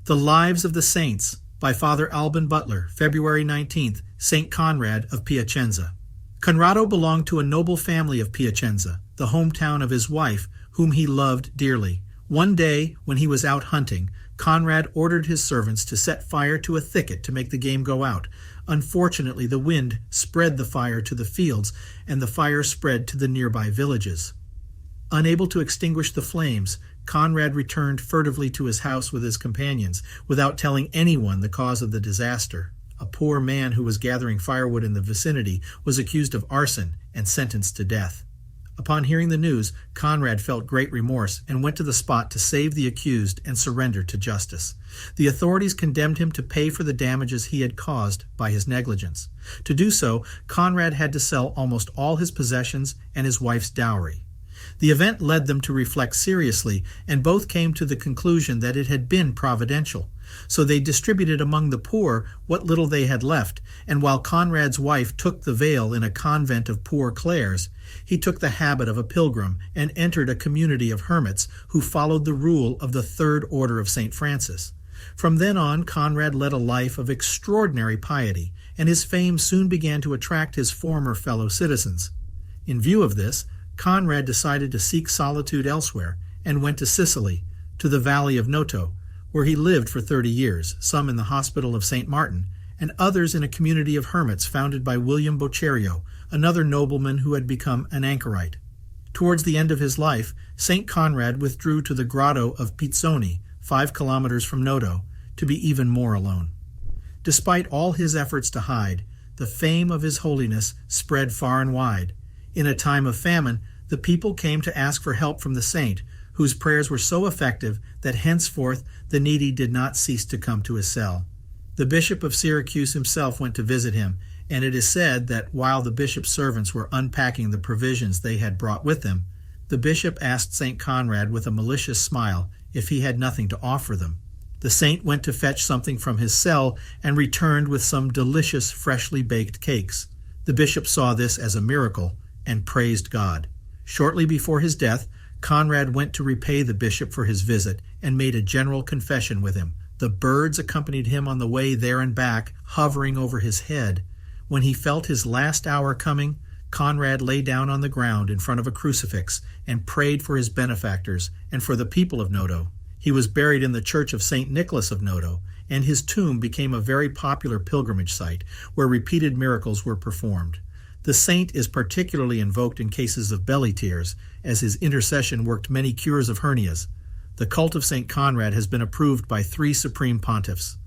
The Lives of the Saints by Father Alban Butler, February 19th, St. Conrad of Piacenza. Conrado belonged to a noble family of Piacenza, the hometown of his wife, whom he loved dearly. One day, when he was out hunting, Conrad ordered his servants to set fire to a thicket to make the game go out. Unfortunately, the wind spread the fire to the fields, and the fire spread to the nearby villages. Unable to extinguish the flames, Conrad returned furtively to his house with his companions, without telling anyone the cause of the disaster. A poor man who was gathering firewood in the vicinity was accused of arson and sentenced to death. Upon hearing the news, Conrad felt great remorse and went to the spot to save the accused and surrender to justice. The authorities condemned him to pay for the damages he had caused by his negligence. To do so, Conrad had to sell almost all his possessions and his wife's dowry. The event led them to reflect seriously, and both came to the conclusion that it had been providential. So they distributed among the poor what little they had left, and while Conrad's wife took the veil in a convent of Poor Clares, he took the habit of a pilgrim and entered a community of hermits who followed the rule of the Third Order of St. Francis. From then on, Conrad led a life of extraordinary piety, and his fame soon began to attract his former fellow citizens. In view of this, Conrad decided to seek solitude elsewhere and went to Sicily, to the valley of Noto, where he lived for 30 years, some in the hospital of St. Martin, and others in a community of hermits founded by William Boccario, another nobleman who had become an anchorite. Towards the end of his life, St. Conrad withdrew to the grotto of Pizzoni, 5 kilometers from Noto, to be even more alone. Despite all his efforts to hide, the fame of his holiness spread far and wide. In a time of famine, the people came to ask for help from the saint, whose prayers were so effective that henceforth the needy did not cease to come to his cell. The Bishop of Syracuse himself went to visit him, and it is said that while the bishop's servants were unpacking the provisions they had brought with them, the bishop asked St. Conrad with a malicious smile if he had nothing to offer them. The saint went to fetch something from his cell and returned with some delicious freshly baked cakes. The bishop saw this as a miracle and praised God. Shortly before his death, Conrad went to repay the bishop for his visit and made a general confession with him. The birds accompanied him on the way there and back, hovering over his head. When he felt his last hour coming, Conrad lay down on the ground in front of a crucifix and prayed for his benefactors and for the people of Noto. He was buried in the church of St. Nicholas of Noto, and his tomb became a very popular pilgrimage site where repeated miracles were performed. The saint is particularly invoked in cases of belly tears, as his intercession worked many cures of hernias. The cult of St. Conrad has been approved by 3 supreme pontiffs.